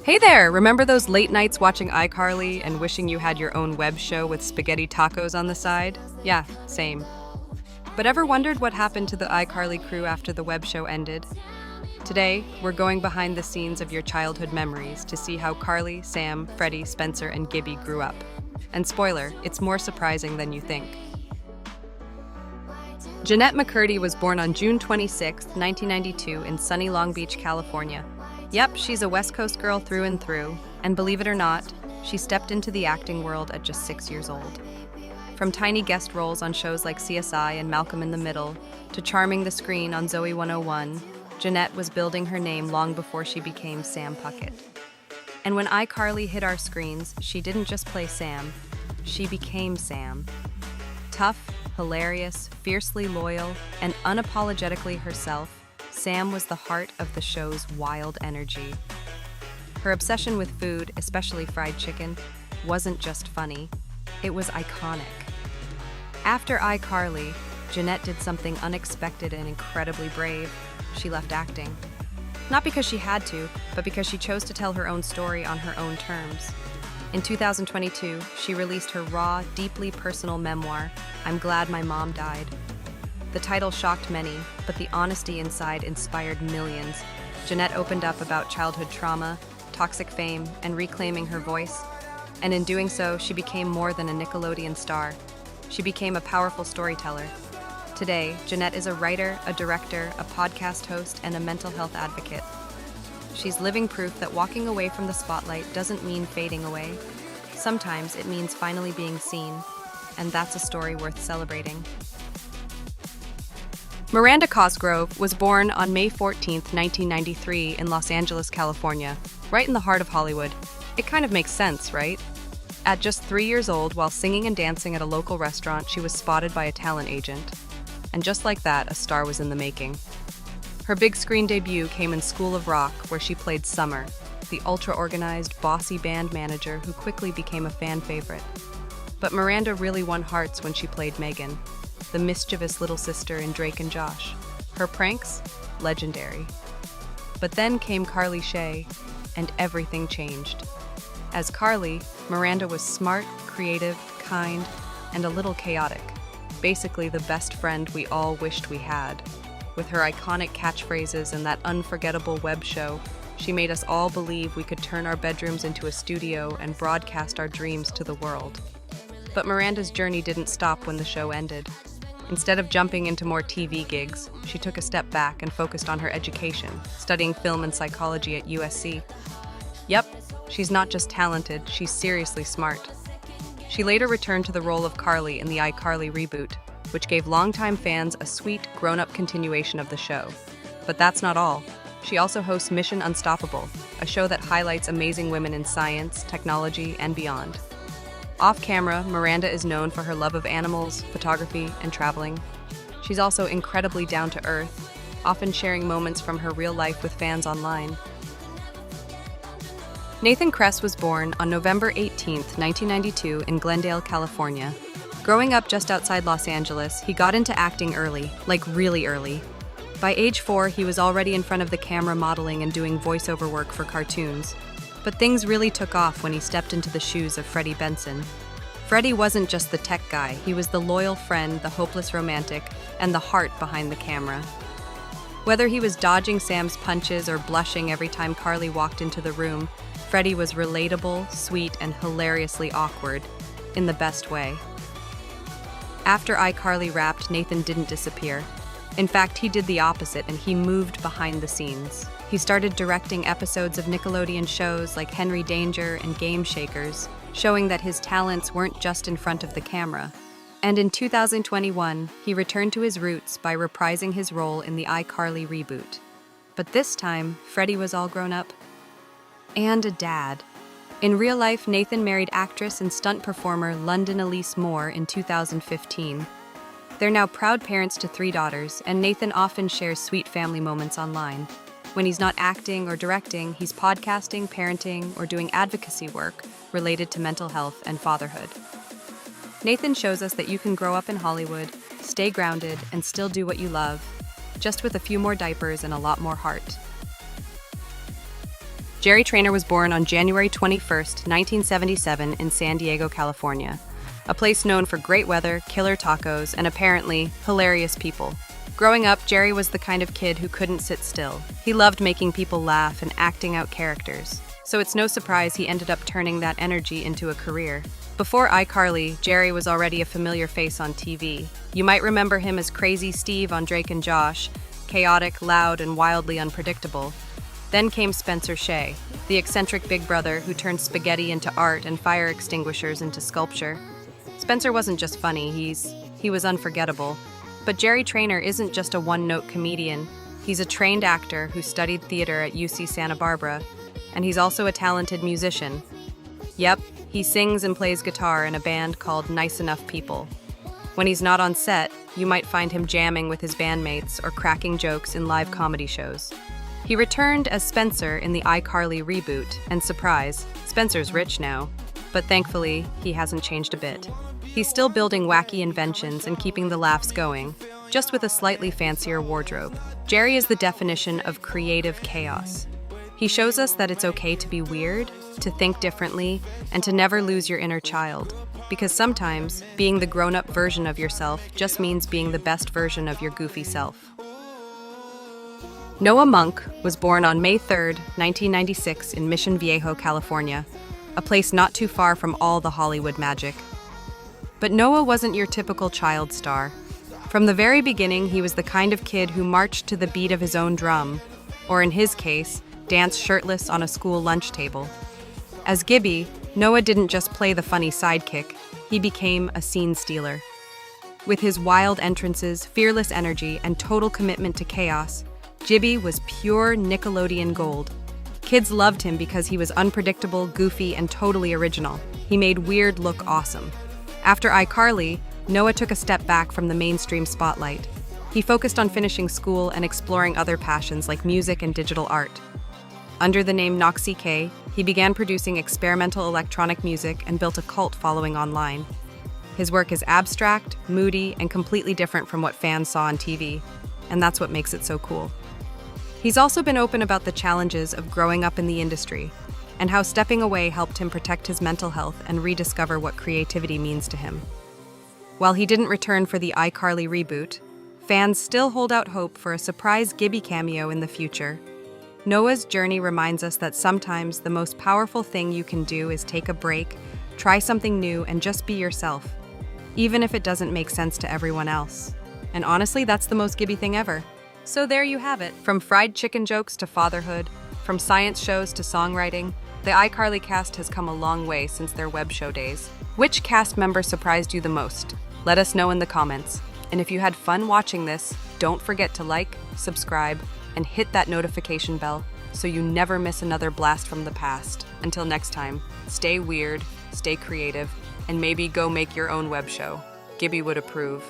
Hey there! Remember those late nights watching iCarly and wishing you had your own web show with spaghetti tacos on the side? Yeah, same. But ever wondered what happened to the iCarly crew after the web show ended? Today, we're going behind the scenes of your childhood memories to see how Carly, Sam, Freddie, Spencer, and Gibby grew up. And spoiler, it's more surprising than you think. Jennette McCurdy was born on June 26, 1992 in sunny Long Beach, California. Yep, she's a West Coast girl through and through, and believe it or not, she stepped into the acting world at just 6 years old. From tiny guest roles on shows like CSI and Malcolm in the Middle, to charming the screen on Zoe 101, Jennette was building her name long before she became Sam Puckett. And when iCarly hit our screens, she didn't just play Sam, she became Sam. Tough, hilarious, fiercely loyal, and unapologetically herself, Sam was the heart of the show's wild energy. Her obsession with food, especially fried chicken, wasn't just funny, it was iconic. After iCarly, Jennette did something unexpected and incredibly brave. She left acting. Not because she had to, but because she chose to tell her own story on her own terms. In 2022, she released her raw, deeply personal memoir, I'm Glad My Mom Died. The title shocked many, but the honesty inside inspired millions. Jennette opened up about childhood trauma, toxic fame, and reclaiming her voice. And in doing so, she became more than a Nickelodeon star. She became a powerful storyteller. Today, Jennette is a writer, a director, a podcast host, and a mental health advocate. She's living proof that walking away from the spotlight doesn't mean fading away. Sometimes it means finally being seen, and that's a story worth celebrating. Miranda Cosgrove was born on May 14, 1993 in Los Angeles, California, right in the heart of Hollywood. It kind of makes sense, right? At just 3 years old, while singing and dancing at a local restaurant, she was spotted by a talent agent. And just like that, a star was in the making. Her big screen debut came in School of Rock, where she played Summer, the ultra-organized, bossy band manager who quickly became a fan favorite. But Miranda really won hearts when she played Megan, the mischievous little sister in Drake and Josh. Her pranks? Legendary. But then came Carly Shay, and everything changed. As Carly, Miranda was smart, creative, kind, and a little chaotic. Basically the best friend we all wished we had. With her iconic catchphrases and that unforgettable web show, she made us all believe we could turn our bedrooms into a studio and broadcast our dreams to the world. But Miranda's journey didn't stop when the show ended. Instead of jumping into more TV gigs, she took a step back and focused on her education, studying film and psychology at USC. Yep, she's not just talented, she's seriously smart. She later returned to the role of Carly in the iCarly reboot, which gave longtime fans a sweet, grown-up continuation of the show. But that's not all. She also hosts Mission Unstoppable, a show that highlights amazing women in science, technology, and beyond. Off-camera, Miranda is known for her love of animals, photography, and traveling. She's also incredibly down-to-earth, often sharing moments from her real life with fans online. Nathan Kress was born on November 18, 1992 in Glendale, California. Growing up just outside Los Angeles, he got into acting early, like really early. By age 4, he was already in front of the camera modeling and doing voiceover work for cartoons. But things really took off when he stepped into the shoes of Freddie Benson. Freddie wasn't just the tech guy, he was the loyal friend, the hopeless romantic, and the heart behind the camera. Whether he was dodging Sam's punches or blushing every time Carly walked into the room, Freddie was relatable, sweet, and hilariously awkward, in the best way. After iCarly wrapped, Nathan didn't disappear. In fact, he did the opposite, and he moved behind the scenes. He started directing episodes of Nickelodeon shows like Henry Danger and Game Shakers, showing that his talents weren't just in front of the camera. And in 2021, he returned to his roots by reprising his role in the iCarly reboot. But this time, Freddie was all grown up. And a dad. In real life, Nathan married actress and stunt performer London Elise Moore in 2015. They're now proud parents to 3 daughters, and Nathan often shares sweet family moments online. When he's not acting or directing, he's podcasting, parenting, or doing advocacy work related to mental health and fatherhood. Nathan shows us that you can grow up in Hollywood, stay grounded, and still do what you love, just with a few more diapers and a lot more heart. Jerry Trainor was born on January 21st, 1977 in San Diego, California, a place known for great weather, killer tacos, and apparently hilarious people. Growing up, Jerry was the kind of kid who couldn't sit still. He loved making people laugh and acting out characters, so it's no surprise he ended up turning that energy into a career. Before iCarly, Jerry was already a familiar face on TV. You might remember him as Crazy Steve on Drake and Josh, chaotic, loud, and wildly unpredictable. Then came Spencer Shea, the eccentric big brother who turned spaghetti into art and fire extinguishers into sculpture. Spencer wasn't just funny, he was unforgettable. But Jerry Trainor isn't just a one-note comedian. He's a trained actor who studied theater at UC Santa Barbara, and he's also a talented musician. Yep, he sings and plays guitar in a band called Nice Enough People. When he's not on set, you might find him jamming with his bandmates or cracking jokes in live comedy shows. He returned as Spencer in the iCarly reboot, and surprise, Spencer's rich now. But thankfully, he hasn't changed a bit. He's still building wacky inventions and keeping the laughs going, just with a slightly fancier wardrobe. Jerry is the definition of creative chaos. He shows us that it's okay to be weird, to think differently, and to never lose your inner child. Because sometimes, being the grown-up version of yourself just means being the best version of your goofy self. Noah Munck was born on May 3, 1996 in Mission Viejo, California, a place not too far from all the Hollywood magic. But Noah wasn't your typical child star. From the very beginning, he was the kind of kid who marched to the beat of his own drum, or in his case, danced shirtless on a school lunch table. As Gibby, Noah didn't just play the funny sidekick, he became a scene stealer. With his wild entrances, fearless energy, and total commitment to chaos, Gibby was pure Nickelodeon gold. Kids loved him because he was unpredictable, goofy, and totally original. He made weird look awesome. After iCarly, Noah took a step back from the mainstream spotlight. He focused on finishing school and exploring other passions like music and digital art. Under the name Noxy K, he began producing experimental electronic music and built a cult following online. His work is abstract, moody, and completely different from what fans saw on TV, and that's what makes it so cool. He's also been open about the challenges of growing up in the industry, and how stepping away helped him protect his mental health and rediscover what creativity means to him. While he didn't return for the iCarly reboot, fans still hold out hope for a surprise Gibby cameo in the future. Noah's journey reminds us that sometimes the most powerful thing you can do is take a break, try something new, and just be yourself, even if it doesn't make sense to everyone else. And honestly, that's the most Gibby thing ever. So there you have it. From fried chicken jokes to fatherhood, from science shows to songwriting, the iCarly cast has come a long way since their web show days. Which cast member surprised you the most? Let us know in the comments. And if you had fun watching this, don't forget to like, subscribe, and hit that notification bell so you never miss another blast from the past. Until next time, stay weird, stay creative, and maybe go make your own web show. Gibby would approve.